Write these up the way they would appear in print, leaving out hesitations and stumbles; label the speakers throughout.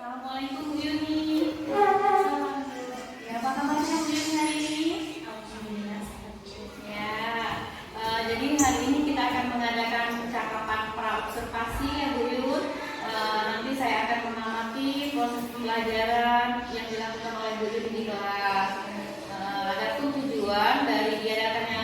Speaker 1: Assalamualaikum Bu Yuni. Salam. Ya, apa kabarnya Bu Yuni hari ini?
Speaker 2: Alhamdulillah.
Speaker 1: Ya, jadi hari ini kita akan mengadakan percakapan praobservasi ya Bu Yun. Nanti saya akan mengamati proses pembelajaran yang dilakukan oleh Bu Yun di kelas. Ada tujuan dari diadakannya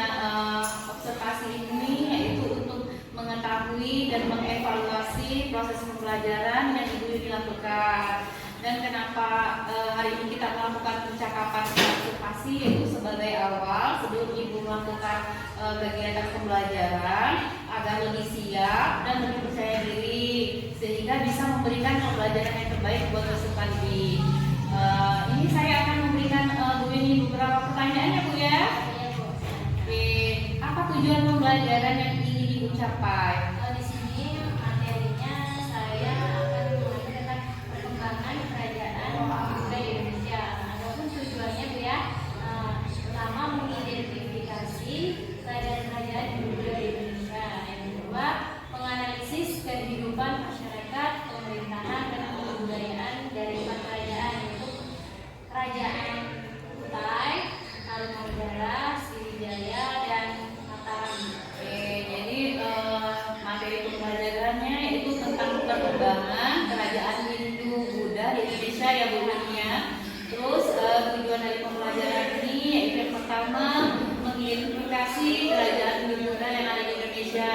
Speaker 1: observasi ini yaitu untuk mengetahui dan mengevaluasi proses pembelajaran yang Ibu Yuni lakukan. Dan kenapa hari ini kita melakukan percakapan observasi yaitu sebagai awal sebelum Ibu melakukan kegiatan pembelajaran agar lebih siap dan lebih percaya diri sehingga bisa memberikan pembelajaran yang terbaik buat peserta didik. Ini saya akan memberikan Bu Yuni beberapa pertanyaan ya Bu ya. Oke, apa tujuan pembelajaran yang ingin Ibu capai?
Speaker 2: Di sini materinya saya akan mengajar tentang perkembangan kerajaan budaya Indonesia. Adapun tujuannya Bu ya, pertama mengidentifikasi kerajaan-kerajaan budaya Indonesia. Yang kedua, menganalisis kehidupan masyarakat, pemerintahan dan kebudayaan dari empat kerajaan, yaitu Kerajaan Kutai, Tarumanegara, Sriwijaya dan Mataram.
Speaker 1: Jadi materi pembelajarannya itu tentang perkembangan kerajaan Hindu-Buddha di Indonesia ya Bu Yuni ya. Terus tujuan dari pembelajaran ini yaitu yang pertama mengidentifikasi kerajaan Hindu-Buddha yang ada di Indonesia.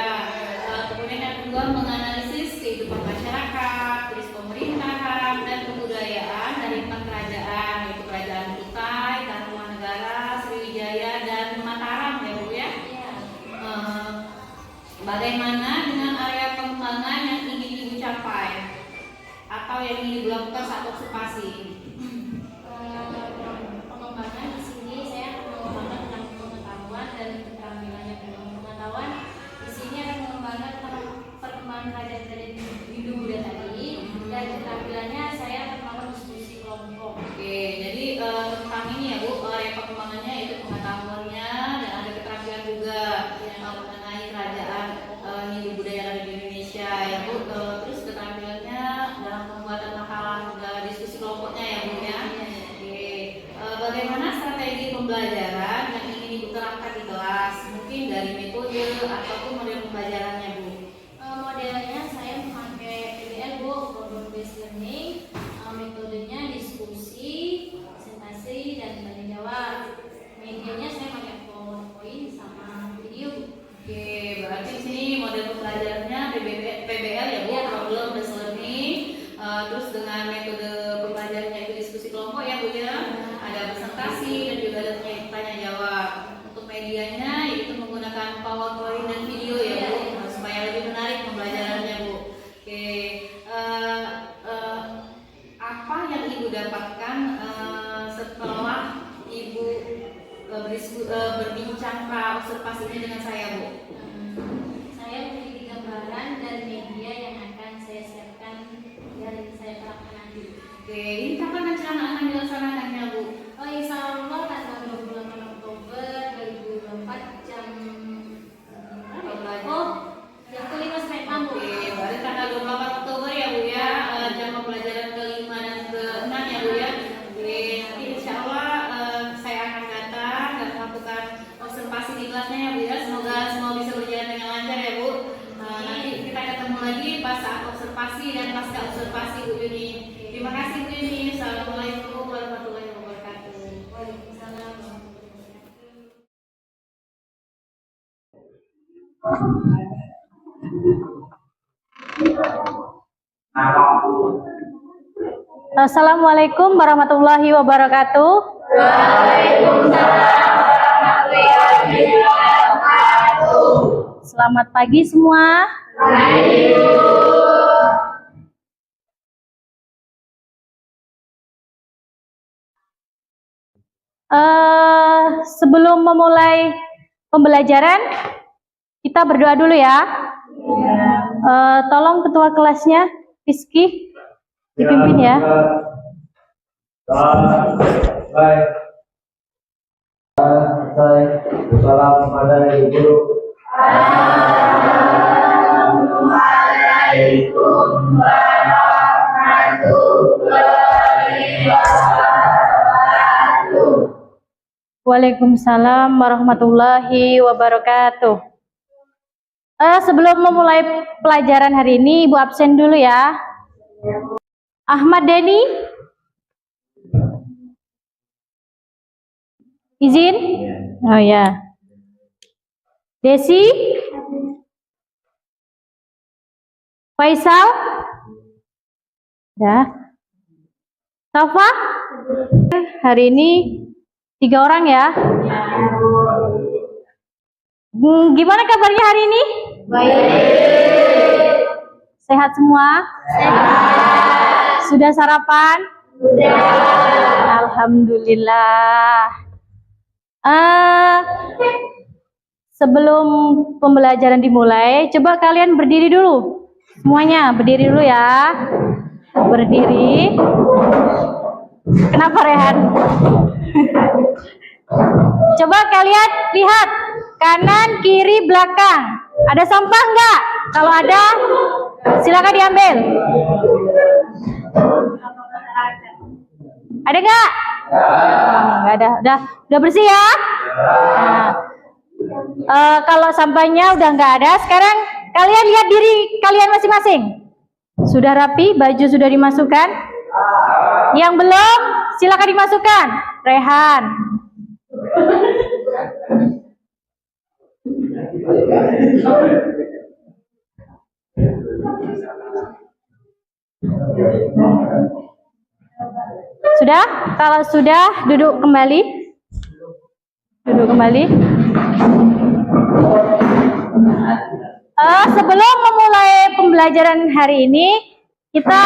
Speaker 1: Kemudian yang kedua menganalisis kehidupan masyarakat, terus pemerintahan dan kebudayaan dari empat kerajaan yaitu Kerajaan Kutai, Tarumanegara, Sriwijaya dan Mataram ya Bu ya. Bagaimana dengan area pengembangan yang ingin Ibu capai atau yang ingin Ibu lakukan saat observasi?
Speaker 2: Pengembangan di sini saya akan mengembangkan tentang pengetahuan dan keterampilannya. Pengetahuan di sini akan mengembangkan tentang perkembangan kerajaan Hindu-Buddha tadi, dan keterampilannya saya akan melakukan diskusi kelompok.
Speaker 1: Oke, jadi tentang ini ya Bu, area pengembangannya itu pengetahuannya dan ada keterampilan juga mengenai kerajaan Hindu-Buddha yang ada di Indonesia ya Bu. Terus keterampilannya dalam pembuatan makalah diskusi kelompoknya ya Bu ya. Oke, bagaimana strategi pembelajaran yang ingin Ibu terapkan di kelas? Mungkin dari metode ataupun model pembelajarannya Bu.
Speaker 2: Modelnya saya memakai PBL Bu, problem based learning. Metodenya diskusi, presentasi dan tanya jawab. Medianya saya pakai PowerPoint sama video Bu.
Speaker 1: Oke, berarti di sini model pembelajarannya PBL ya Bu, problem based learning. Terus dengan metode pembelajarannya itu diskusi kelompok ya Bu ya. Ada presentasi dan juga ada tanya jawab. Untuk medianya yaitu menggunakan PowerPoint dan video ya Bu, supaya lebih menarik pembelajarannya Bu. Oke, apa yang Ibu dapatkan setelah Ibu berbincang observasi ini dengan saya Bu?
Speaker 2: Saya memiliki gambaran dan media yang akan saya siapkan dan saya terapkan nanti.
Speaker 1: Oke, ini kapan rencana akan dilaksanakannya Bu?
Speaker 2: Insya Allah tanggal 28 Oktober 2024 jam jam kelima sampai 6 Bu.
Speaker 1: Oke, berarti tanggal 28 Oktober ya Bu ya, jam pembelajaran ke-5 dan ke-6 ya Bu ya. Oke, nanti insya Allah saya akan datang dan melakukan observasi di kelasnya ya Bu ya. Semoga semua bisa berjalan dengan lancar ya Bu. Nanti kita ketemu lagi pas saat observasi dan pasca observasi Bu Yuni. Terima kasih Bu Yuni. Assalamualaikum warahmatullahi wabarakatuh.
Speaker 2: Waalaikumsalam.
Speaker 3: Assalamualaikum warahmatullahi wabarakatuh.
Speaker 2: Waalaikumsalam warahmatullahi wabarakatuh.
Speaker 3: Selamat pagi semua. Sebelum memulai pembelajaran, kita berdoa dulu ya. Tolong ketua kelasnya, Rizky, dipimpin ya.
Speaker 4: Baik. Salam kepada Ibu Guru. Assalamualaikum warahmatullahi
Speaker 3: Waalaikumsalam warahmatullahi wabarakatuh. Sebelum memulai pelajaran hari ini, Ibu absen dulu ya. Ahmad Denny, izin? Oh ya. Desi, Faisal, ya. Safa, hari ini 3 orang ya. Gimana kabarnya hari ini? Baik. Sehat semua? Sehat. Sudah sarapan? Sudah. Alhamdulillah. Sebelum pembelajaran dimulai, coba kalian berdiri dulu. Semuanya berdiri dulu ya. Berdiri. Kenapa Rehan? Coba kalian lihat kanan, kiri, belakang. Ada sampah enggak? Kalau ada, silakan diambil. Ada enggak? Enggak ada. Udah bersih ya? Nah, kalau sampahnya udah enggak ada, sekarang kalian lihat diri kalian masing-masing. Sudah rapi, baju sudah dimasukkan? Yang belum, silakan dimasukkan. Rehan. Sudah? Kalau sudah, duduk kembali. Duduk kembali. Sebelum memulai pembelajaran hari ini, kita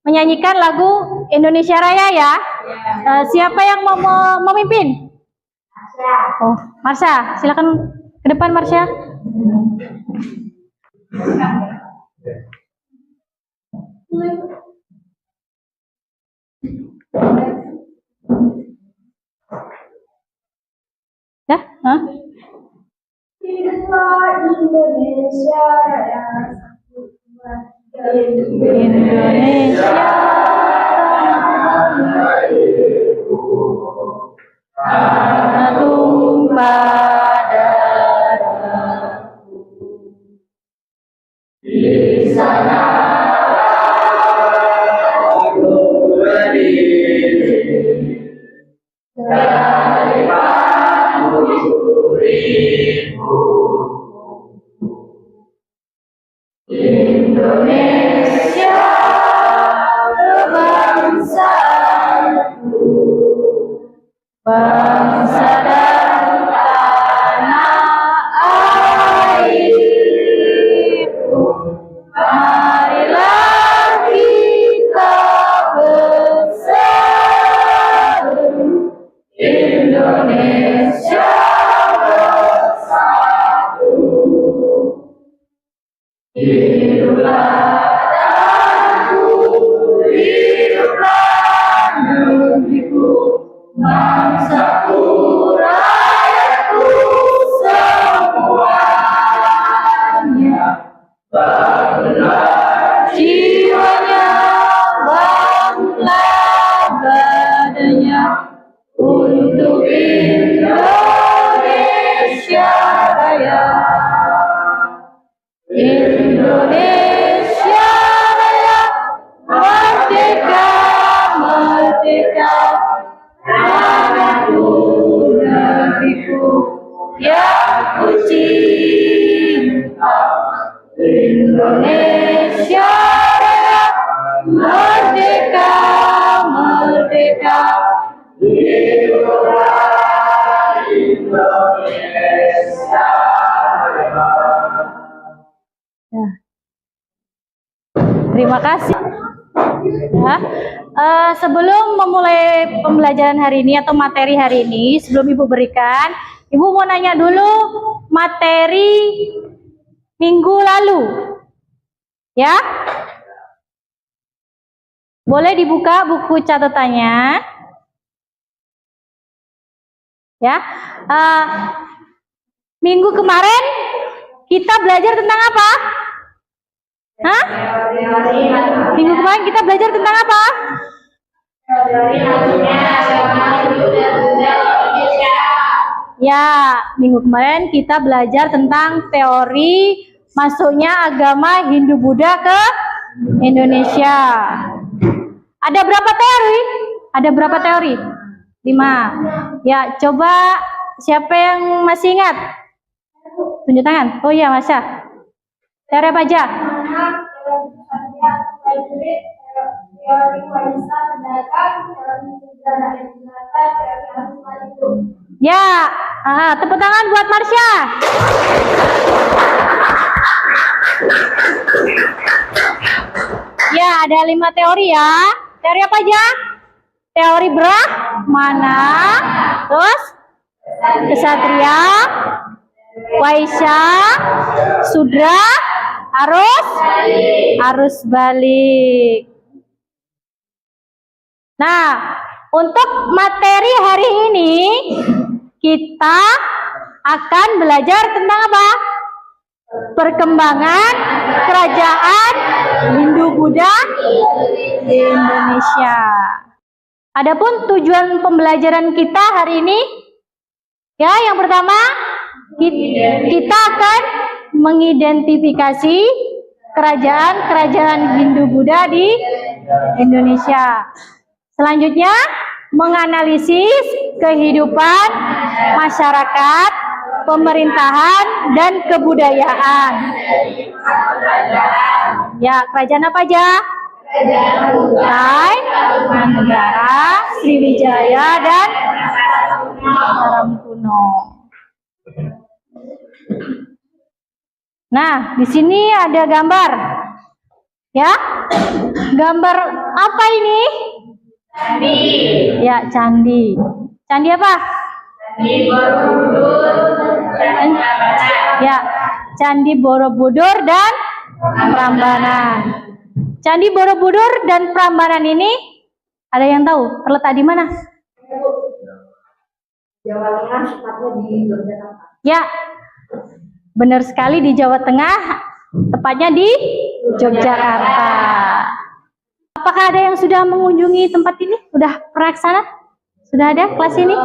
Speaker 3: menyanyikan lagu Indonesia Raya ya. Siapa yang mau memimpin? Oh, Marsha, silakan ke depan Marsha. Dah? Hah?
Speaker 5: Indonesia Raya,
Speaker 3: Indonesia tanah tumpah darahku, di sana aku berdiri dari bangku Indonesia kebangsaanku, bangsa dan tanah airku. Marilah kita bersatu, Indonesia bersatu. Hiduplah tanahku, hiduplah negeriku, bangsaku, rakyatku semuanya. Bangunlah jiwanya, bangunlah badannya, untuk Indonesia Raya. Indonesia Raya, merdeka, merdeka, tanahku, negeriku yang ku cinta. Indonesia Raya, merdeka, merdeka, hiduplah Indonesia Raya. Terima kasih. Ya. Sebelum memulai pembelajaran hari ini atau materi hari ini, sebelum Ibu berikan, Ibu mau nanya dulu materi minggu lalu. Ya? Boleh dibuka buku catatannya. Ya. Minggu kemarin kita belajar tentang apa? Hah? Minggu kemarin kita belajar tentang apa? Ya, minggu kemarin kita belajar tentang teori masuknya agama Hindu-Buddha ke Indonesia. Ada berapa teori? Ada berapa teori? 5. Ya, coba siapa yang masih ingat? Tunjuk tangan. Oh iya, Masya. Teori apa aja? Ya, tepuk tangan buat Marsha. Ya, ada 5 teori ya. Teori apa aja? Teori Brahmana, terus Kesatria, Waisya, Sudra, arus balik. Nah, untuk materi hari ini kita akan belajar tentang apa? Perkembangan kerajaan Hindu-Buddha di Indonesia. Adapun tujuan pembelajaran kita hari ini, ya, yang pertama kita akan mengidentifikasi kerajaan-kerajaan Hindu-Buddha di Indonesia. Selanjutnya, menganalisis kehidupan masyarakat, pemerintahan, dan kebudayaan. Ya, kerajaan apa aja? Kutai, Manggarai, Sriwijaya, dan Mataram kuno. Nah, di sini ada gambar. Ya, gambar apa ini? Candi. Ya, candi. Candi apa? Candi Borobudur dan Prambanan. Ya, Candi Borobudur dan Prambanan. Candi Borobudur dan Prambanan ini ada yang tahu terletak di mana?
Speaker 5: Jawa Tengah, tepatnya di Yogyakarta.
Speaker 3: Ya, benar sekali, di Jawa Tengah, tepatnya di Yogyakarta. Apakah ada yang sudah mengunjungi tempat ini? Sudah pernah ke sana? Sudah ada kelas ini?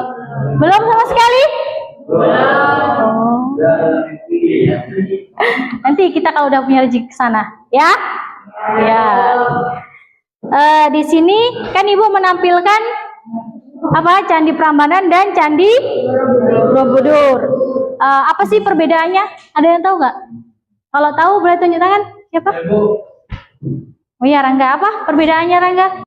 Speaker 3: Belum sama sekali? Oh. Nanti kita kalau udah punya rezeki ke sana, ya? Ya. Di sini kan Ibu menampilkan apa? Candi Prambanan dan Candi Borobudur. Apa sih perbedaannya? Ada yang tahu nggak? Kalau tahu boleh tunjuk tangan. Siapa? Oh ya, Rangga. Apa perbedaannya, Rangga?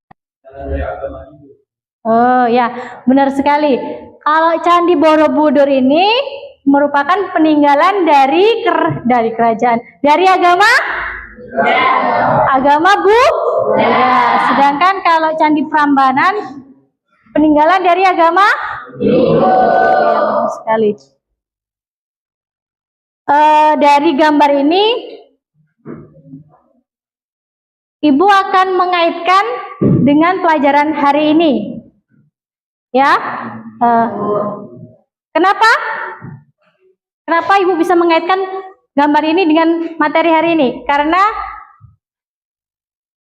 Speaker 3: Oh ya, benar sekali. Kalau Candi Borobudur ini merupakan peninggalan dari kerajaan, dari agama Buddha. Sedangkan kalau Candi Prambanan peninggalan dari agama Hindu. Ya, benar sekali. Dari gambar ini Ibu akan mengaitkan dengan pelajaran hari ini. Ya. Kenapa? Kenapa Ibu bisa mengaitkan gambar ini dengan materi hari ini? Karena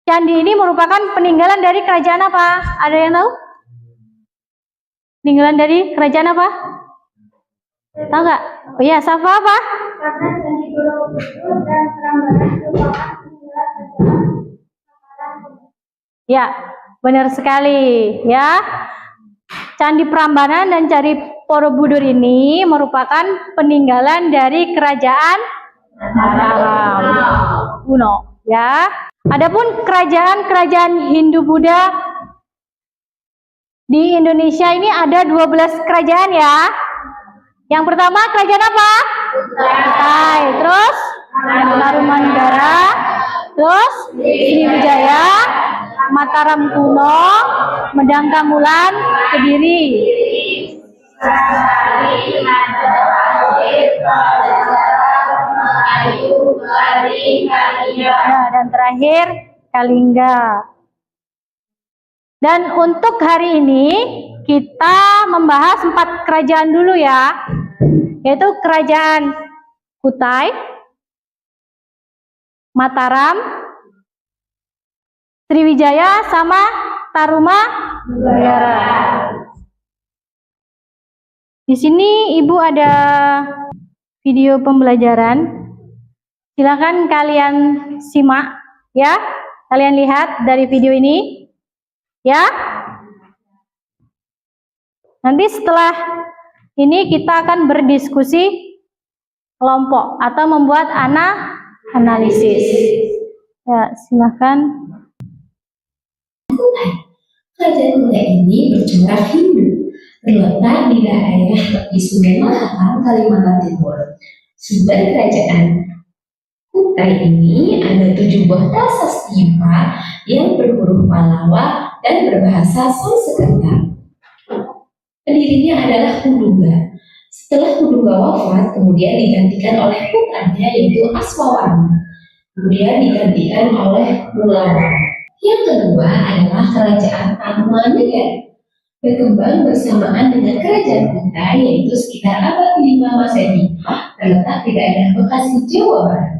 Speaker 3: candi ini merupakan peninggalan dari kerajaan apa? Ada yang tahu? Peninggalan dari kerajaan apa? Tahu nggak? Oh iya, Safa apa?
Speaker 5: Karena Candi Borobudur dan Prambanan merupakan peninggalan kerajaan Mataram.
Speaker 3: Ya, benar sekali. Ya, Candi Prambanan dan Candi Borobudur ini merupakan peninggalan dari kerajaan Mataram kuno. Ya, adapun kerajaan-kerajaan Hindu-Buddha di Indonesia ini ada 12 kerajaan ya. Yang pertama kerajaan apa? Kutai. Terus Tarumanegara. Terus Sriwijaya, Mataram kuno, Medang Kamulan, Kediri. Ya, dan terakhir Kalingga. Dan untuk hari ini kita membahas 4 kerajaan dulu ya, yaitu kerajaan Kutai, Mataram, Sriwijaya, sama Tarumanegara. Di sini Ibu ada video pembelajaran. Silakan kalian simak ya. Kalian lihat dari video ini ya. Nanti setelah ini kita akan berdiskusi kelompok atau membuat analisis. Ya, silakan.
Speaker 6: Kerajaan Kutai ini bercorak Hindu, terletak di daerah tepi Sungai Mahakam, Kalimantan Timur. Sumber kerajaan Kutai ini ada 7 buah prasasti yang berhuruf Pallawa dan berbahasa Sanskerta. Pendirinya adalah Hudugga. Setelah Hudugga wafat, kemudian digantikan oleh putranya yaitu Aswawarna. Kemudian digantikan oleh Mulawarna. Yang kedua adalah kerajaan Tarumanegara. Berkembang bersamaan dengan kerajaan Kutai yaitu sekitar abad 5 Masehi, terletak di daerah Bekasi, Jawa Barat.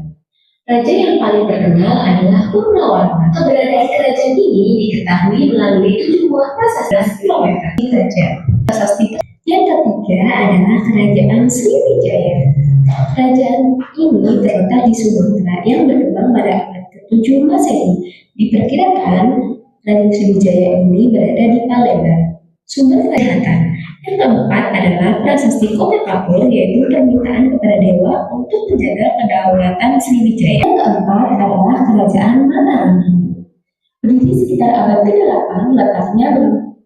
Speaker 6: Raja yang paling terkenal adalah Purnawarna. Keberadaan kerajaan ini diketahui melalui 7 buah prasasti kilometer di kerajaan. Prasasti yang ketiga adalah kerajaan Sriwijaya. Kerajaan ini terletak di Sumatera yang berkembang pada abad ke-7 Masehi. Diperkirakan kerajaan Sriwijaya ini berada di Palembang. Sumber kerajaan yang keempat adalah prasasti Kota Kapur, yaitu permintaan kepada dewa untuk menjaga kedaulatan Sriwijaya. Yang keempat adalah kerajaan Mataram. Berdiri sekitar abad ke-8, letaknya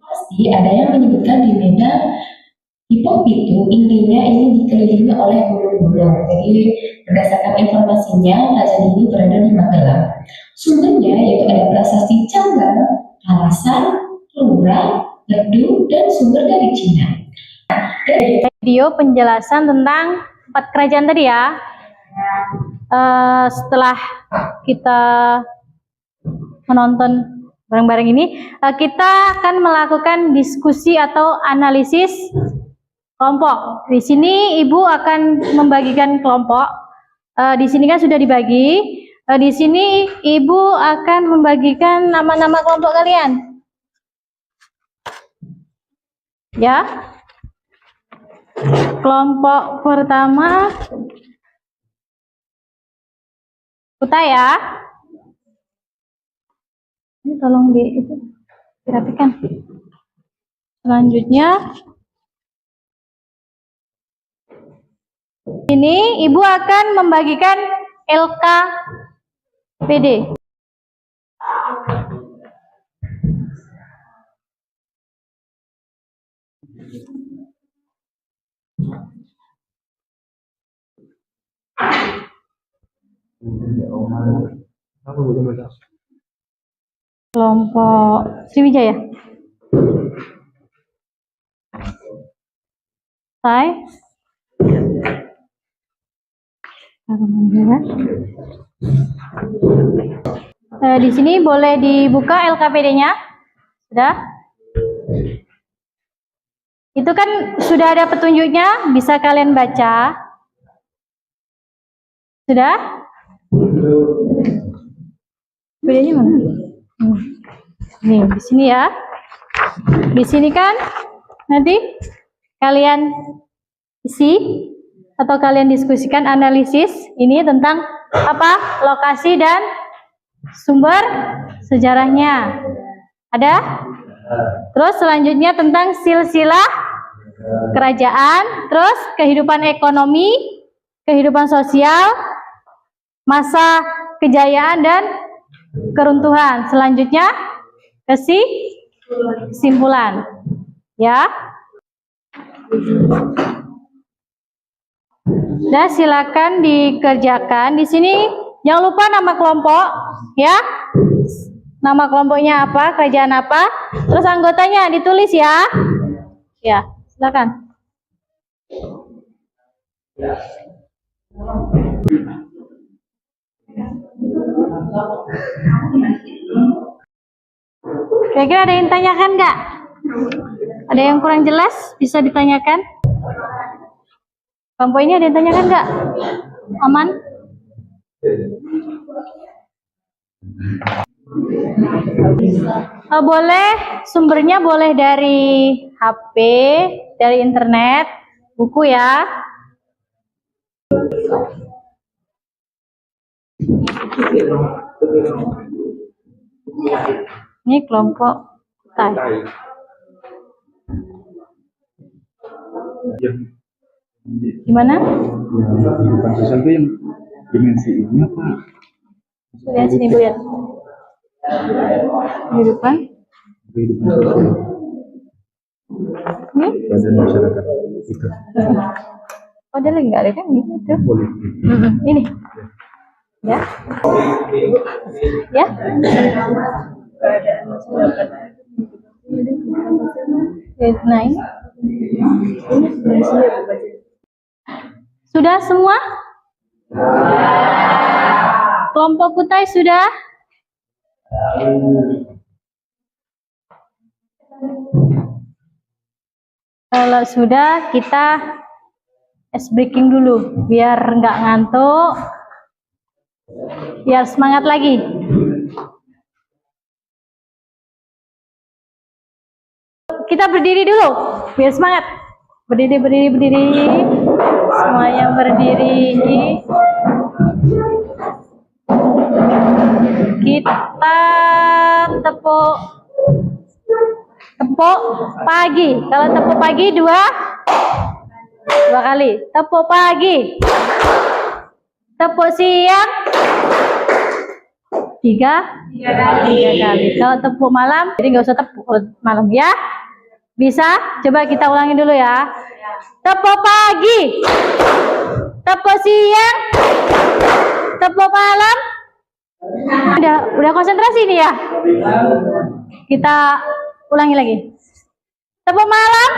Speaker 6: pasti ada yang menyebutkan di Medan Hipopitu. Intinya ini dikelilingi oleh gunung-gunung. Jadi berdasarkan informasinya, kerajaan ini berada di Magelang. Sumbernya yaitu ada prasasti Canggal, Kalasan, Lura, Gerdu, dan sumber dari Cina.
Speaker 3: Video penjelasan tentang 4 kerajaan tadi ya. Setelah kita menonton bareng-bareng ini, kita akan melakukan diskusi atau analisis kelompok. Di sini Ibu akan membagikan kelompok. Di sini kan sudah dibagi. Di sini Ibu akan membagikan nama-nama kelompok kalian. Ya. Kelompok pertama Kutai ya. Ini tolong dirapikan. Selanjutnya ini Ibu akan membagikan LKPD. Kelompok Sriwijaya. Di sini boleh dibuka LKPD-nya. Sudah? Itu kan sudah ada petunjuknya, bisa kalian baca. Sudah? Bedanya mana? Nih, di sini ya. Di sini kan nanti kalian isi atau kalian diskusikan analisis ini tentang apa? Lokasi dan sumber sejarahnya. Ada? Terus selanjutnya tentang silsilah kerajaan, terus kehidupan ekonomi, kehidupan sosial, masa kejayaan dan keruntuhan. Selanjutnya kesimpulan. Ya. Nah, silakan dikerjakan. Di sini jangan lupa nama kelompok, ya. Nama kelompoknya apa, kerajaan apa, terus anggotanya ditulis ya. Ya, silakan. Kira-kira ada yang tanyakan nggak? Ada yang kurang jelas? Bisa ditanyakan? Kelompok ini ada yang tanyakan nggak? Aman? Boleh, sumbernya boleh dari HP, dari internet, buku ya. Ini kelompok Kutai. Gimana?
Speaker 7: Kehidupan sosial itu yang dimensi ini apa?
Speaker 3: Lihat sini Bu ya. Kehidupan.
Speaker 7: Kehidupan sosial
Speaker 3: Ini?
Speaker 7: dan masyarakat itu.
Speaker 3: Oh, ada lagi nggak ada kan? Ini itu. Ini. Ya. Ya. Nah, ini. Sudah semua? Kelompok Kutai sudah? Kalau sudah, kita ice breaking dulu biar nggak ngantuk, biar semangat lagi. Kita berdiri dulu biar semangat. Berdiri. Semuanya berdiri. Kita tepuk pagi. Kalau tepuk pagi dua kali. Tepuk pagi. Tepuk siang tiga kali. Kalau tepuk malam, jadi nggak usah tepuk malam ya. Bisa? Coba kita ulangi dulu ya. Tepuk pagi, tepuk siang, tepuk malam. Udah konsentrasi nih ya. Kita ulangi lagi. Tepuk malam.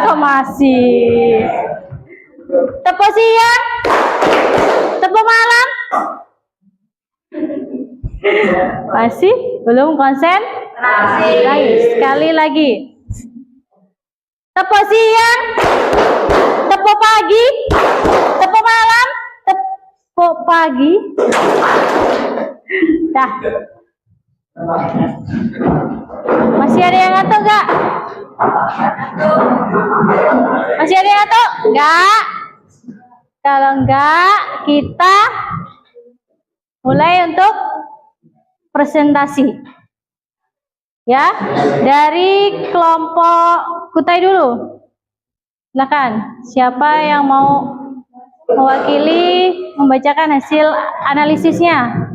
Speaker 3: Kok masih? Tepuk siang, tepuk malam. Masih belum konsen? Sekali lagi. Tepuk siang, tepuk pagi, tepuk malam, tepuk pagi. Dah. Masih ada yang ngantuk nggak? Masih ada yang ngantuk? Nggak. Kalau nggak, kita mulai untuk presentasi. Ya, dari kelompok Kutai dulu. Silakan, siapa yang mau mewakili membacakan hasil analisisnya?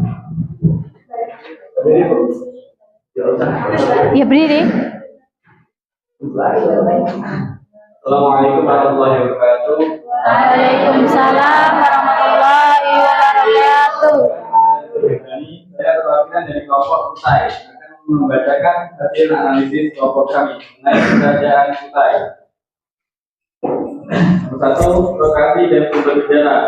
Speaker 3: Ya, berdiri.
Speaker 4: Assalamualaikum warahmatullahi wabarakatuh.
Speaker 3: Waalaikumsalam warahmatullahi wabarakatuh.
Speaker 4: Saya perwakilan dari kelompok Kutai akan membacakan hasil analisis kelompok kami mengenai kerajaan Kutai. Nomor 1, lokasi dan sumber sejarah.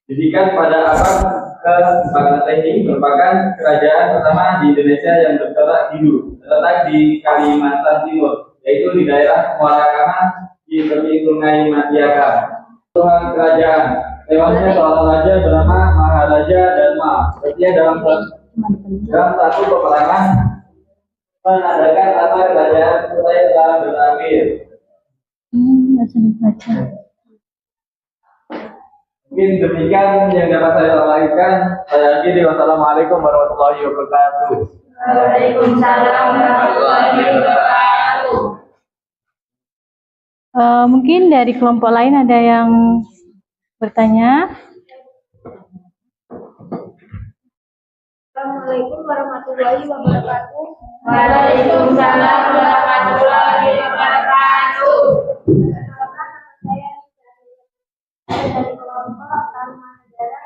Speaker 4: Didikan pada abad ke-14 ini merupakan kerajaan pertama di Indonesia yang bercorak Hindu, terletak di Kalimantan Timur, yaitu di daerah Muara Kanan di tepi Sungai Matiaka. Tuhan kerajaan, tewasnya seorang raja bernama Maharaja Dharma. Sepertinya dalam satu peperangan menandakan masa kerajaan Kutai telah berakhir. Mungkin demikian yang dapat saya sampaikan. Saya akhiri. Wassalamualaikum warahmatullahi wabarakatuh.
Speaker 5: Waalaikumsalam warahmatullahi wabarakatuh.
Speaker 3: Mungkin dari kelompok lain ada yang bertanya.
Speaker 5: Assalamualaikum warahmatullahi wabarakatuh.
Speaker 2: Waalaikumsalam warahmatullahi wabarakatuh.
Speaker 5: Saya dari kelompok Taman Negara.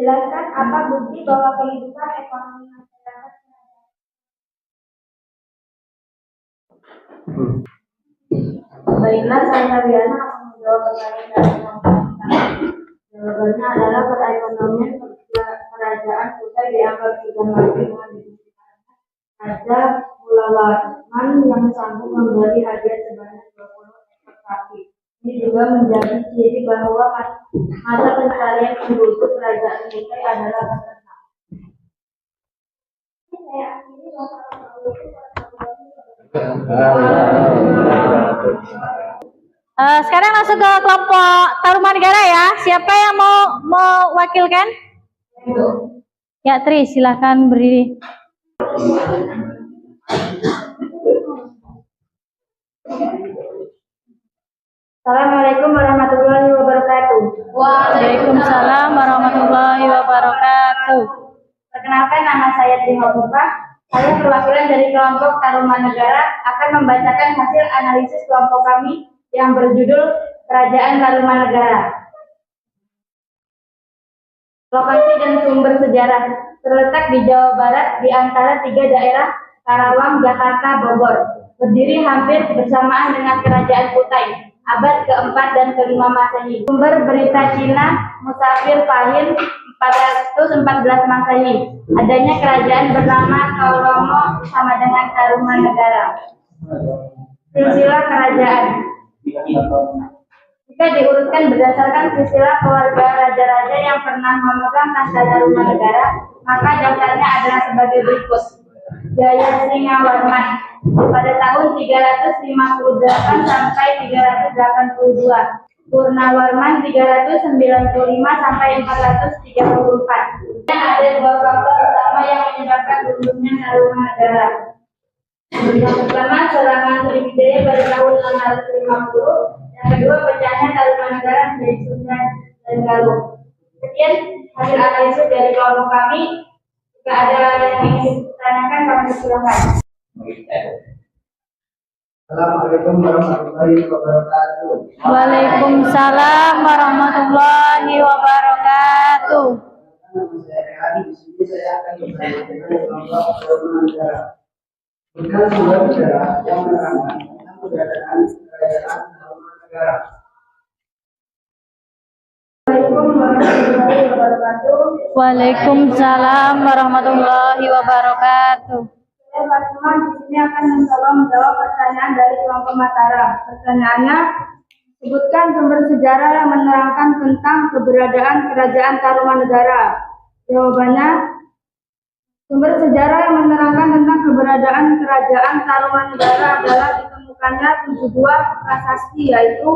Speaker 5: Jelaskan apa bukti bahwa kehidupan ekonomi masyarakat. Baiklah, saya Riana akan menjawab pertanyaan dari kelompok. Jawabannya adalah perekonomian kerajaan Kutai dianggap sudah mati dengan Raja Mulawarman yang sanggup memberi hadiah sebanyak 20 ekor sapi. Ini juga menjadi ciri bahwa masa pencarian penduduk kerajaan Kutai adalah peternak. Saya akhiri. Wassalamualaikum warahmatullahi wabarakatuh.
Speaker 3: Sekarang langsung ke kelompok Tarumanegara ya. Siapa yang mau mewakilkan? Ya, Tri, silakan berdiri.
Speaker 5: Assalamualaikum warahmatullahi wabarakatuh.
Speaker 3: Waalaikumsalam warahmatullahi wabarakatuh.
Speaker 5: Perkenalkan, nama saya Tri Hobuka. Saya perwakilan dari kelompok Tarumanegara akan membacakan hasil analisis kelompok kami yang berjudul Kerajaan Tarumanegara. Lokasi dan sumber sejarah terletak di Jawa Barat di antara 3 daerah Karawang, Jakarta, Bogor. Berdiri hampir bersamaan dengan Kerajaan Kutai abad ke-4 dan ke-5 Masehi. Sumber berita Cina Musafir Fahim 414 Masehi. Adanya kerajaan bernama Kaulomo sama dengan Tarumanegara. Silsilah kerajaan. Jika diurutkan berdasarkan silsilah keluarga raja-raja yang pernah memegang tahta Tarumanegara, maka daftarnya adalah sebagai berikut. Jaya Singawarman pada tahun 358 sampai 382. Purnawarman 395 sampai 434. Dan ada 2 faktor utama yang menyebabkan runtuhnya Tarumanegara. Yang pertama, serangan Sriwijaya pada tahun 650. Yang kedua, pecahnya Tarumanegara menjadi Sunda dan Galuh. Sekian hasil analisis dari kelompok kami. Jika ada yang ingin ditanyakan, kami silakan.
Speaker 8: Assalamualaikum warahmatullahi wabarakatuh.
Speaker 3: Waalaikumsalam warahmatullahi wabarakatuh.
Speaker 8: Di sini saya akan membacakan kelompok Tarumanegara. Bukan sebuah negara yang menerangkan tentang keberadaan kerajaan Tarumanegara.
Speaker 3: Waalaikumsalam warahmatullahi wabarakatuh.
Speaker 5: Saya Fatima di sini akan menjawab pertanyaan dari kelompok Mataram. Pertanyaannya, sebutkan sumber sejarah yang menerangkan tentang keberadaan kerajaan Tarumanegara. Jawabannya, sumber sejarah yang menerangkan tentang keberadaan kerajaan Tarumanegara adalah ditemukannya 7 buah prasasti, yaitu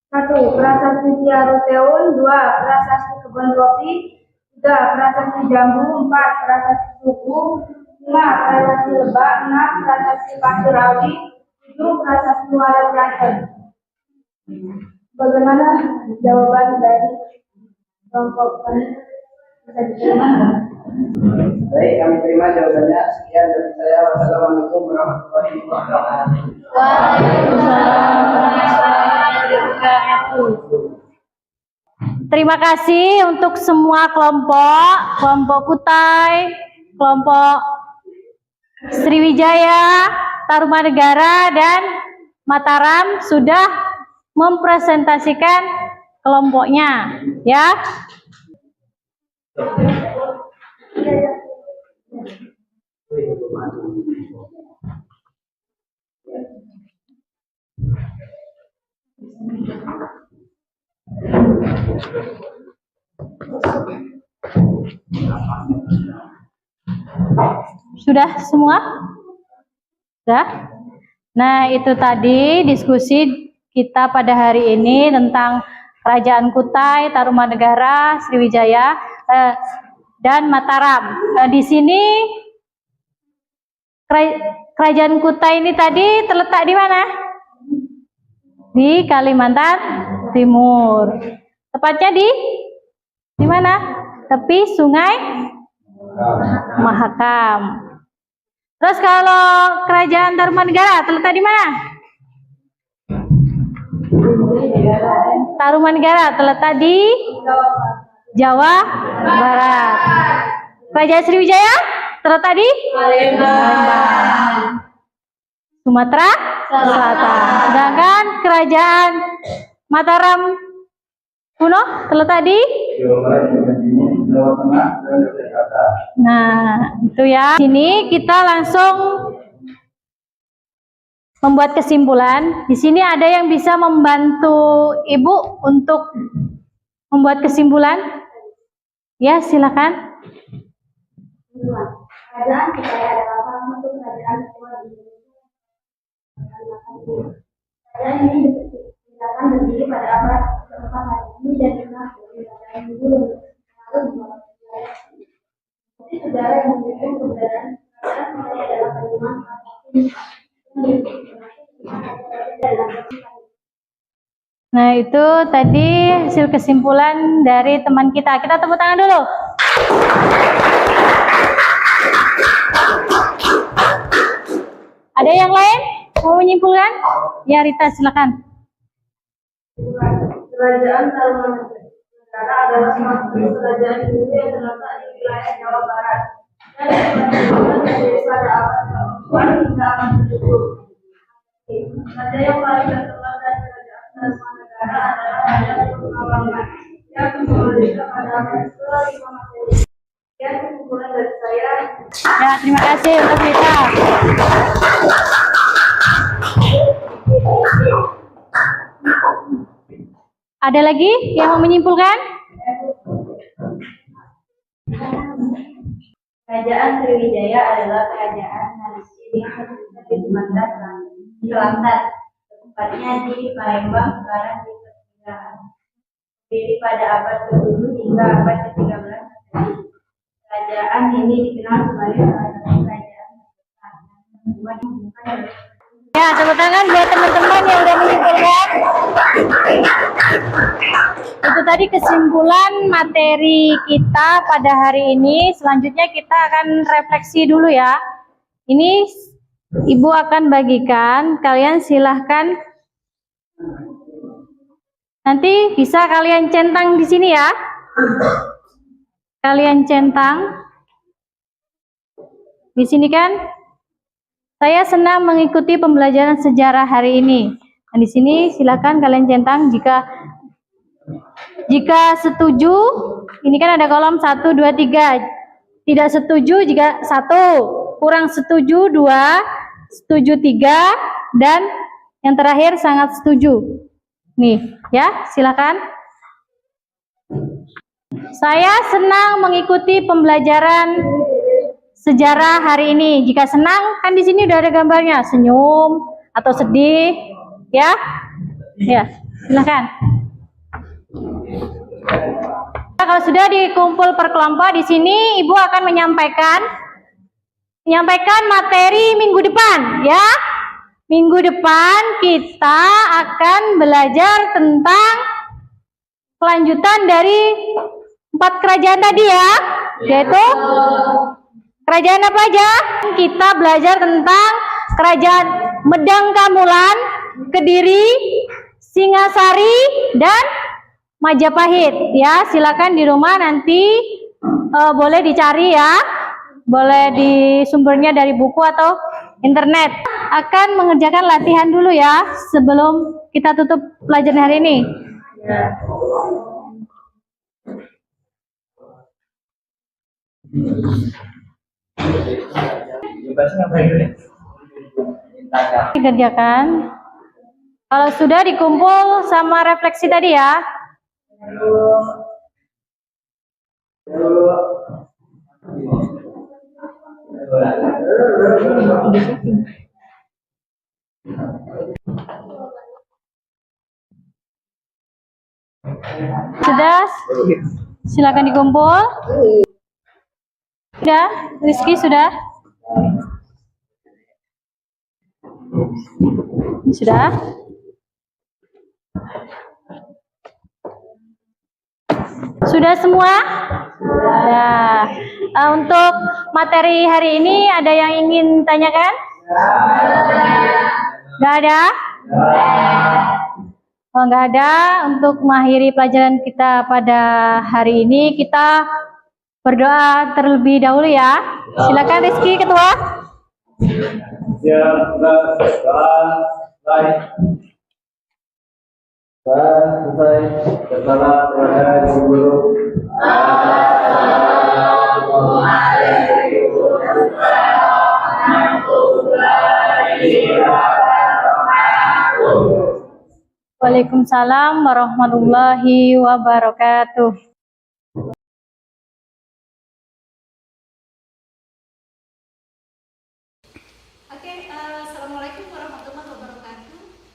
Speaker 5: 1. Prasasti Ciaruteun, 2. Prasasti Kebon Kopi, 3. Prasasti Jambu, 4. Prasasti Tugu, 5. Prasasti Lebak, 6. Prasasti Pasir Awi, 7. Prasasti Muara Janten. Bagaimana jawaban dari kelompok kami? Bisa diterima?
Speaker 8: Baik, kami terima jawabannya. Sekian dari saya. Wassalamualaikum warahmatullahi wabarakatuh.
Speaker 3: Waalaikumsalam warahmatullahi wabarakatuh. Terima kasih untuk semua kelompok Kutai, kelompok Sriwijaya, Tarumanegara, dan Mataram sudah mempresentasikan kelompoknya, ya. Sudah semua? Sudah? Nah, itu tadi diskusi kita pada hari ini tentang Kerajaan Kutai, Tarumanegara, Sriwijaya, dan Mataram. Di sini Kerajaan Kutai ini tadi terletak di mana? Di Kalimantan Timur. Tepatnya di mana? Tepi Sungai Mahakam. Terus kalau Kerajaan Tarumanegara terletak di mana? Tarumanegara terletak di Jawa Barat. Kerajaan Sriwijaya terletak di Palembang, Sumatera Selatan. Sedangkan Kerajaan Mataram kuno terletak di
Speaker 8: Jawa Tengah dan Jakarta.
Speaker 3: Nah, itu ya. Sini kita langsung membuat kesimpulan. Di sini ada yang bisa membantu Ibu untuk membuat kesimpulan? Ya, silakan.
Speaker 5: Kerajaan Kutai adalah salah satu kerajaan tua di Indonesia Kerajaan ini diperkirakan berdiri pada abad keempat hari ini dan dikenal sebagai kerajaan dulu yang berpengaruh di bawah wilayah. Seperti sejarah yang mendukung keberadaan kerajaan mulai adalah Kalimantan
Speaker 3: Nah, itu tadi hasil kesimpulan dari teman kita. Kita tepuk tangan dulu. Ada yang lain mau menyimpulkan? Ya, Rita, silakan.
Speaker 5: Kerajaan Tarumanegara adalah salah satu kerajaan Hindu yang terletak di wilayah Jawa Barat dan berdiri pada abad ke-4 hingga abad ke-7. Raja yang paling terkenal dari kerajaan Tarumanegara adalah Raja Purnawangman yang memerdeka pada abad ke-5 Masehi. Sekian kesimpulan dari saya.
Speaker 3: Ya, terima kasih untuk Rita. Ada lagi yang mau menyimpulkan?
Speaker 5: Kerajaan Sriwijaya adalah kerajaan Malaysia yang terletak di Sumatera Selatan, tepatnya di Palembang, sekarang di perkiraan. Berdiri pada abad ke-7 hingga abad ke-13 Masehi. Kerajaan ini dikenal sebagai salah satu kerajaan terbesar yang membuat hubungan.
Speaker 3: Ya, tepuk tangan buat teman-teman yang udah menyimpulkan. Itu tadi kesimpulan materi kita pada hari ini. Selanjutnya kita akan refleksi dulu ya. Ini Ibu akan bagikan, kalian silahkan nanti bisa kalian centang di sini ya. Kalian centang di sini kan. Saya senang mengikuti pembelajaran sejarah hari ini. Nah, di sini silakan kalian centang jika setuju, ini kan ada kolom 1, 2, 3. Tidak setuju jika 1, kurang setuju 2, setuju 3, dan yang terakhir sangat setuju. Nih, ya, silakan. Saya senang mengikuti pembelajaran sejarah hari ini. Jika senang, kan di sini udah ada gambarnya, senyum atau sedih, ya. Ya, silakan. Nah, kalau sudah dikumpul per kelompok di sini, Ibu akan menyampaikan materi minggu depan, ya. Minggu depan kita akan belajar tentang kelanjutan dari 4 kerajaan tadi ya, yaitu kerajaan apa aja? Kita belajar tentang kerajaan Medang Kamulan, Kediri, Singasari, dan Majapahit. Ya, silakan di rumah nanti boleh dicari ya, boleh di sumbernya dari buku atau internet. Akan mengerjakan latihan dulu ya sebelum kita tutup pelajaran hari ini. Dikerjakan. Kalau sudah dikumpul sama refleksi tadi ya. Sudah? Silakan dikumpul. Sudah? Rizky sudah? Sudah? Sudah semua? Ya. Untuk materi hari ini ada yang ingin tanyakan? Nggak ada? Kalau nggak ada, untuk mengakhiri pelajaran kita pada hari ini, kita berdoa terlebih dahulu ya. Silakan Rizky, Ketua.
Speaker 4: Ya, baik. Dan selesai bersalah kepada Ibu Guru.
Speaker 3: Waalaikumsalam warahmatullahi wabarakatuh.
Speaker 1: Assalamualaikum warahmatullahi wabarakatuh.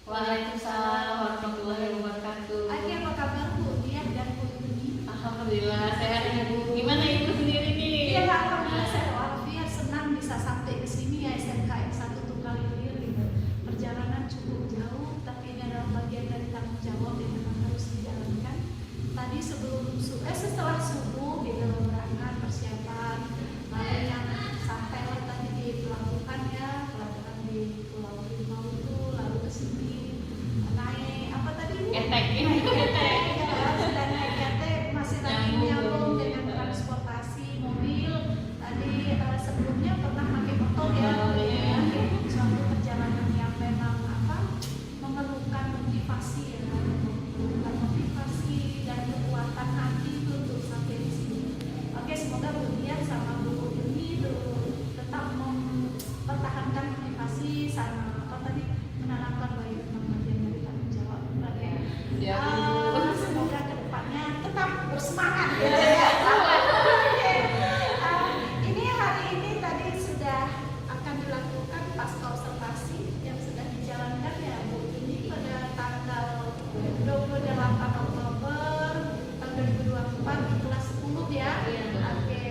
Speaker 1: Waalaikumsalam warahmatullahi wabarakatuh.
Speaker 9: Adi, apa kabar Bu Dian dan Bu Yuni?
Speaker 1: Alhamdulillah sehat Ibu. Gimana Ibu sendiri nih?
Speaker 9: Iya, alhamdulillah sehat walafiat, senang bisa sampai ke sini ya SMKN 1 Tunggalir gitu. Perjalanan cukup jauh, tapi ini adalah bagian dari tanggung jawab yang memang harus dijalankan. Tadi setelah subuh gitu berangkat persiapan, lalu yang sampai tadi di pelabuhan ya, pelabuhan di Pulau Rimau itu, lalu ke sini naik apa tadi Bu?
Speaker 1: Ketek.
Speaker 9: Dan naik masih lagi nyambung dengan transportasi mobil. Tadi sebelumnya pernah pakai motor ya. Suatu perjalanan yang memang memerlukan motivasi ya, memerlukan motivasi dan kekuatan hati itu untuk sampai di sini. Oke, semoga Bu Dian sama Bu Yuni itu tetap mempertahankan motivasi sama menanamkan baik tentang bagian dari tanggung jawab. Oke.
Speaker 1: Ya.
Speaker 9: Semoga kedepannya tetap bersemangat ya. Ini hari ini tadi sudah akan dilakukan pasca observasi yang sudah dijalankan ya Bu. Ini pada tanggal 28 Oktober tahun 2024 di kelas 10 ya. Oke.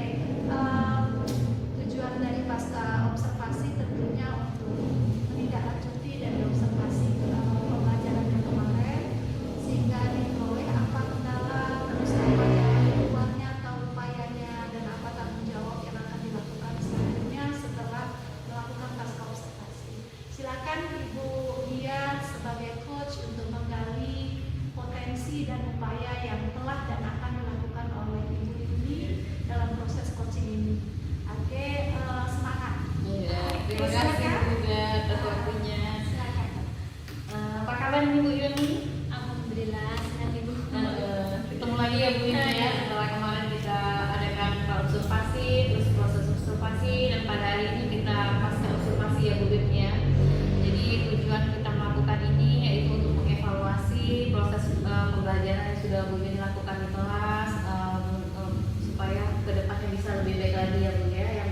Speaker 9: Tujuan dari pasca observasi tentunya untuk menindaklanjuti dan observasi pembelajaran yang kemarin sehingga diperoleh apa kendala, terus apa yang keluarnya atau upayanya dan apa tanggung jawab yang akan dilakukan selanjutnya setelah melakukan pasca observasi. Silakan Ibu Dian sebagai coach untuk menggali potensi dan upaya yang telah dan akan dilakukan oleh Ibu Yuni dalam proses coaching ini. Oke, semangat.
Speaker 1: Iya, terima kasih juga atas waktunya.
Speaker 9: Silakan.
Speaker 1: Apa kabar nih Bu Yuni?
Speaker 2: Alhamdulillah sehat Ibu.
Speaker 1: Ketemu lagi ya Bu Yuni ya. Setelah kemarin kita adakan observasi, terus proses observasi, dan pada hari ini kita pasca observasi ya Bu Yuni ya. Jadi tujuan kita melakukan ini yaitu untuk mengevaluasi proses pembelajaran yang sudah Bu Yuni lakukan di kelas supaya kedepannya bisa lebih baik lagi ya Bu ya, yang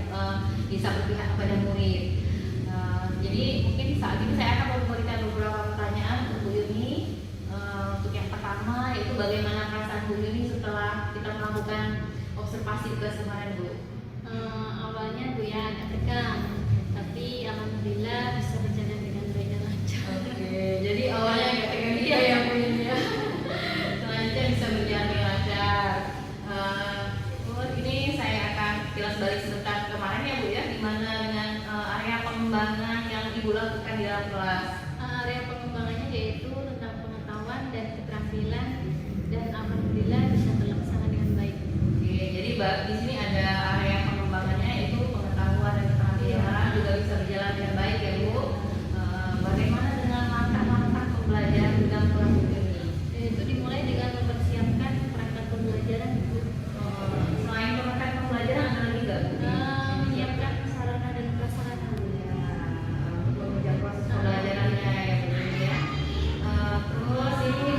Speaker 1: bisa berpihak kepada murid. Jadi mungkin saat ini saya akan memberikan beberapa pertanyaan untuk Bu Yuni. Untuk yang pertama yaitu bagaimana perasaan Bu Yuni setelah kita melakukan observasi di kelas kemarin Bu?
Speaker 2: Awalnya Bu ya agak tegang, tapi alhamdulillah bisa berjalan dengan baik dan lancar.
Speaker 1: Oke, jadi awalnya agak tegang dia ya Bu Yuni ya. Selanjutnya bisa berjalan dengan lancar. Ini saya akan kilas balik sebentar kemarin ya Bu ya, gimana dengan area pengembangan yang Ibu lakukan di dalam kelas?
Speaker 2: Area pengembangannya yaitu tentang pengetahuan dan keterampilan, dan alhamdulillah bisa terlaksana dengan baik.
Speaker 1: Oke, jadi di sini ada area pengembangannya yaitu pengetahuan dan keterampilan juga bisa berjalan dengan baik ya Bu. Bagaimana dengan langkah-langkah pembelajaran di dalam kelas ini?
Speaker 2: Itu dimulai dengan mempersiapkan perangkat pembelajaran Bu.
Speaker 1: Selain perangkat pembelajaran ada lagi nggak Bu?
Speaker 2: Menyiapkan sarana dan prasarana Bu.
Speaker 1: Ya, untuk menunjang proses pembelajarannya ya Bu ya. Terus ini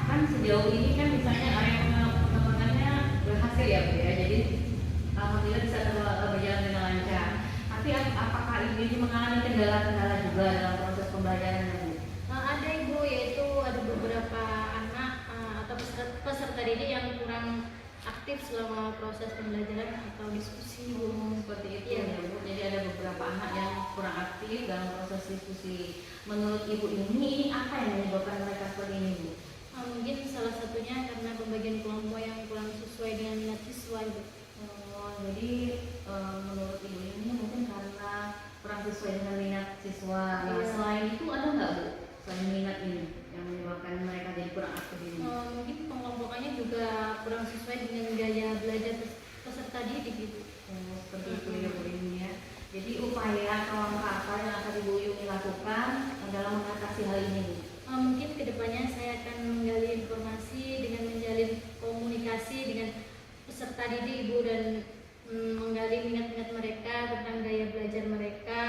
Speaker 1: kan sejauh ini kan misalnya area pengembangannya berhasil ya Bu ya. Jadi alhamdulillah bisa berjalan dengan lancar. Tapi apakah ini mengalami kendala-kendala juga dalam proses pembelajarannya Bu?
Speaker 2: Ada Ibu, yaitu ada beberapa anak atau peserta didik yang kurang aktif selama proses pembelajaran atau diskusi Bu.
Speaker 1: Seperti itu ya Bu. Jadi ada beberapa anak yang kurang aktif dalam proses diskusi. Menurut Ibu ini apa yang menyebabkan mereka seperti ini Bu?
Speaker 2: Mungkin salah satunya karena pembagian kelompok yang kurang sesuai dengan minat siswa Ibu.
Speaker 1: Jadi menurut Ibu ini mungkin karena kurang sesuai dengan minat siswa. Nah, selain itu ada nggak Bu? Selain minat ini yang menyebabkan mereka jadi kurang aktif ini?
Speaker 2: Mungkin pengelompokannya juga kurang sesuai dengan gaya belajar peserta didik Ibu.
Speaker 1: Seperti itu ya Bu ini ya. Jadi upaya atau langkah apa yang akan Ibu Yuni lakukan dalam mengatasi hal ini Bu?
Speaker 2: Mungkin kedepannya saya akan menggali informasi dengan menjalin komunikasi dengan peserta didik Ibu, dan menggali minat-minat mereka tentang gaya belajar mereka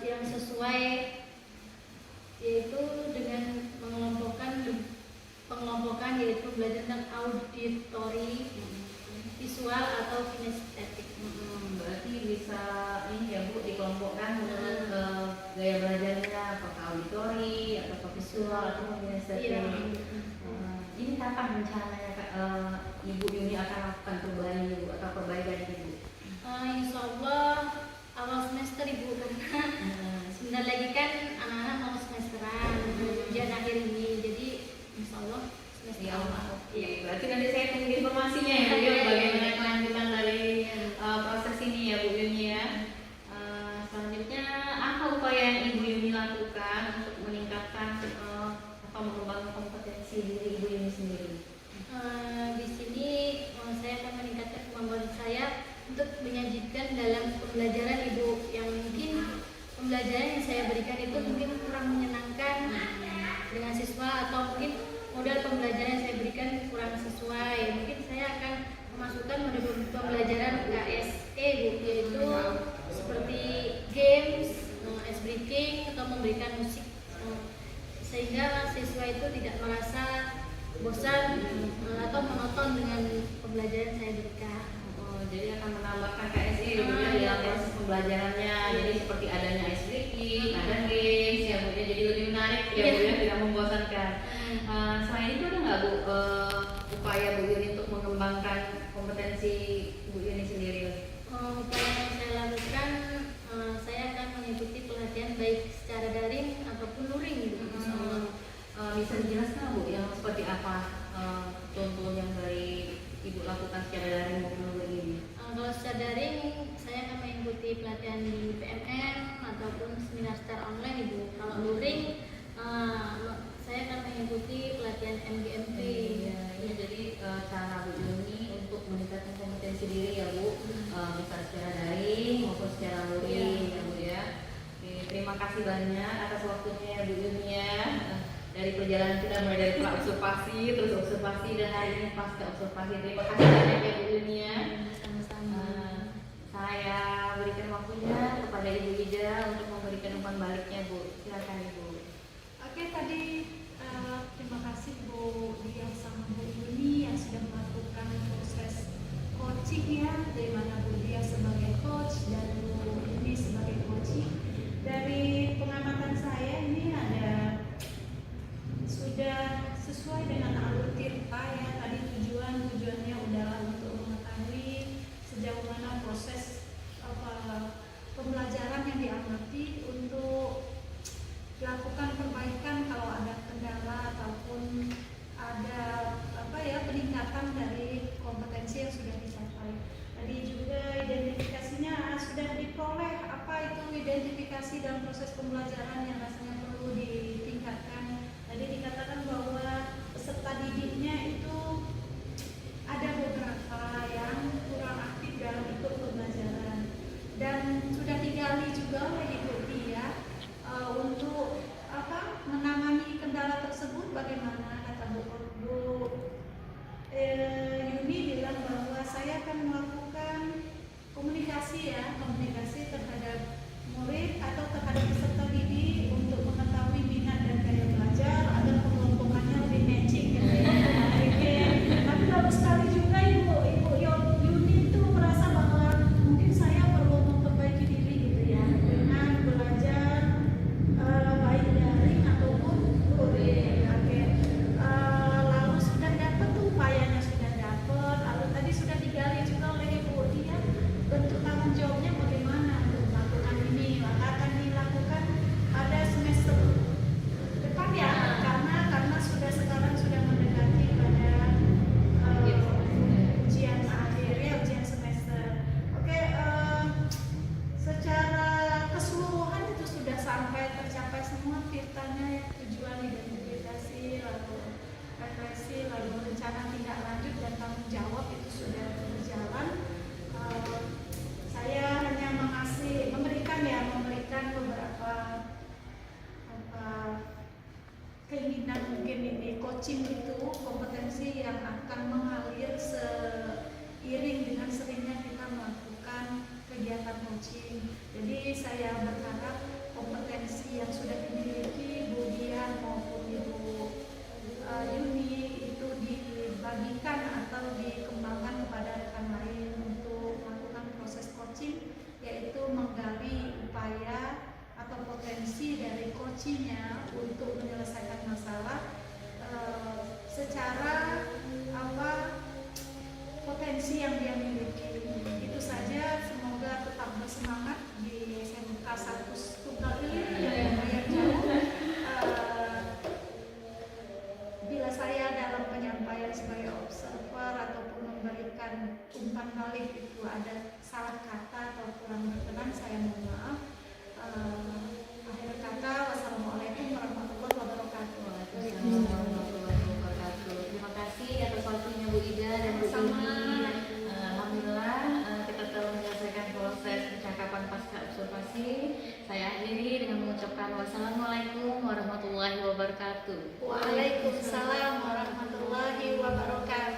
Speaker 2: yang sesuai, yaitu dengan pengelompokan yaitu belajar tentang auditory, visual atau kinestetik.
Speaker 1: Berarti bisa ini ya Bu dikelompokkan menurut gaya belajarnya, apakah auditori
Speaker 2: visual atau kombinasi.
Speaker 1: Iya.
Speaker 2: Ini kapan rencananya Ibu Yuni akan lakukan perubahan Ibu atau perbaikan Ibu?
Speaker 1: Insya Allah awal semester Ibu, karena sebentar lagi kan anak-anak mau semesteran ujian akhir ini, jadi Insya Allah semester awal.
Speaker 2: Iya, berarti nanti saya tunggu informasinya ya, Bu, bagaimana kelanjutan dari proses ini ya Bu Yuni ya. Selanjutnya apa upaya yang Ibu Yuni lakukan untuk meningkatkan atau mengembangkan kompetensi diri Ibu Yuni sendiri?
Speaker 1: Di sini saya akan meningkatkan kemampuan saya untuk menyajikan dalam pembelajaran Ibu, yang mungkin pembelajaran yang saya berikan itu mungkin kurang menyenangkan dengan siswa, atau mungkin model pembelajaran yang saya berikan kurang sesuai. Mungkin saya akan memasukkan model pembelajaran KSE Bu, yaitu seperti games, ice breaking, atau memberikan musik, sehingga siswa itu tidak merasa bosan atau monoton dengan pembelajaran yang saya berikan.
Speaker 2: Jadi akan menambahkan KSI ya Bu ya dalam proses pembelajarannya. Jadi seperti adanya ice breaking, ada games ya Bu ya, jadi lebih menarik ya Bu ya, tidak membosankan. Selain itu ada nggak Bu upaya Bu Yuni untuk mengembangkan kompetensi Bu Yuni sendiri?
Speaker 1: Upaya yang saya lakukan, saya akan mengikuti pelatihan baik secara daring ataupun luring Bu.
Speaker 2: Bisa dijelaskan Bu yang seperti apa contoh yang dari Ibu lakukan secara daring maupun luring ini?
Speaker 1: Kalau secara daring, saya akan mengikuti pelatihan di PMM ataupun seminar secara online Ibu. Kalau luring, saya akan mengikuti pelatihan MGMP.
Speaker 2: Ya, jadi cara Bu Yuni untuk meningkatkan kompetensi diri ya Bu, bisa secara daring maupun secara luring ya Bu ya. Terima kasih banyak atas waktunya ya Bu Yuni ya. Dari perjalanan kita mulai dari pra-observasi, terus observasi, dan hari ini pasca observasi. Terima kasih banyak ya Bu Yuni ya.
Speaker 1: Sama-sama.
Speaker 2: Saya berikan waktunya kepada Ibu Ida untuk memberikan umpan baliknya Bu. Silakan Ibu.
Speaker 9: Oke, tadi terima kasih Bu Dia sama Bu Yuni yang sudah melakukan proses coaching ya, dari mana Bu Dia sebagai coach dan Bu Yuni sebagai coaching. Dari pengamatan saya ini sudah sesuai dengan alur tirta ya. Tadi tujuannya adalah untuk mengetahui sejauh mana proses pembelajaran yang diamati untuk dilakukan perbaikan kalau ada kendala ataupun ada peningkatan dari kompetensi yang sudah dicapai. Tadi juga identifikasinya sudah diperoleh, apa itu identifikasi dalam proses pembelajaran yang rasanya perlu ditingkatkan. Tadi dikatakan bahwa peserta didiknya itu ada beberapa yang kurang aktif dalam ikut pembelajaran, dan sudah digali juga oleh Ibu Dia untuk menangani kendala tersebut. Bagaimana kata Bu Yuni bilang bahwa saya akan melakukan komunikasi terhadap murid atau terhadap peserta didik untuk mengetahui minat dan gaya belajar agar pengelompokannya lebih matching gitu ya. Tapi bagus sekali juga Ibu Yuni itu merasa bahwa mungkin saya perlu memperbaiki diri gitu ya, dengan belajar baik daring ataupun luring. Oke. Lalu sudah dapat tuh upayanya, sudah dapat. Lalu tadi sudah digali juga oleh Ibu Dia bentuk tanggung jawabnya bagaimana untuk melakukan ini. Maka akan dilakukan pada semester depan ya, karena sekarang sudah mendekati pada ujian akhir ya, ujian semester. Oke, secara keseluruhan itu sudah tercapai semua tirtanya ya, tujuan identifikasi, lalu refleksi, lalu rencana tindak lanjut dan tanggung jawab itu sudah berjalan. Saya hanya memberikan beberapa keinginan mungkin ini coaching itu kompetensi yang akan mengalir seiring dengan seringnya kita melakukan kegiatan coaching. Jadi saya berharap kompetensi yang sudah dimiliki Bu Dian maupun Ibu Yuni itu dibagikan atau dikembangkan kepada rekan lain untuk melakukan proses coaching, yaitu menggali upaya atau potensi dari coachnya untuk menyelesaikan masalah secara potensi yang dia miliki. Itu saja, semoga tetap bersemangat di SMK 1 Tunggal ini yang lumayan jauh. Bila saya dalam penyampaian sebagai observer ataupun memberikan umpan balik itu ada salah kata atau kurang berkenan, saya mohon maaf. Akhir kata, wassalamualaikum warahmatullahi wabarakatuh.
Speaker 2: Waalaikumsalam warahmatullahi wabarakatuh. Terima kasih atas waktunya Bu Ida dan Bu Ini. Alhamdulillah kita telah menyelesaikan proses percakapan pasca observasi. Saya akhiri dengan mengucapkan wassalamualaikum warahmatullahi wabarakatuh.
Speaker 9: Waalaikumsalam warahmatullahi wabarakatuh.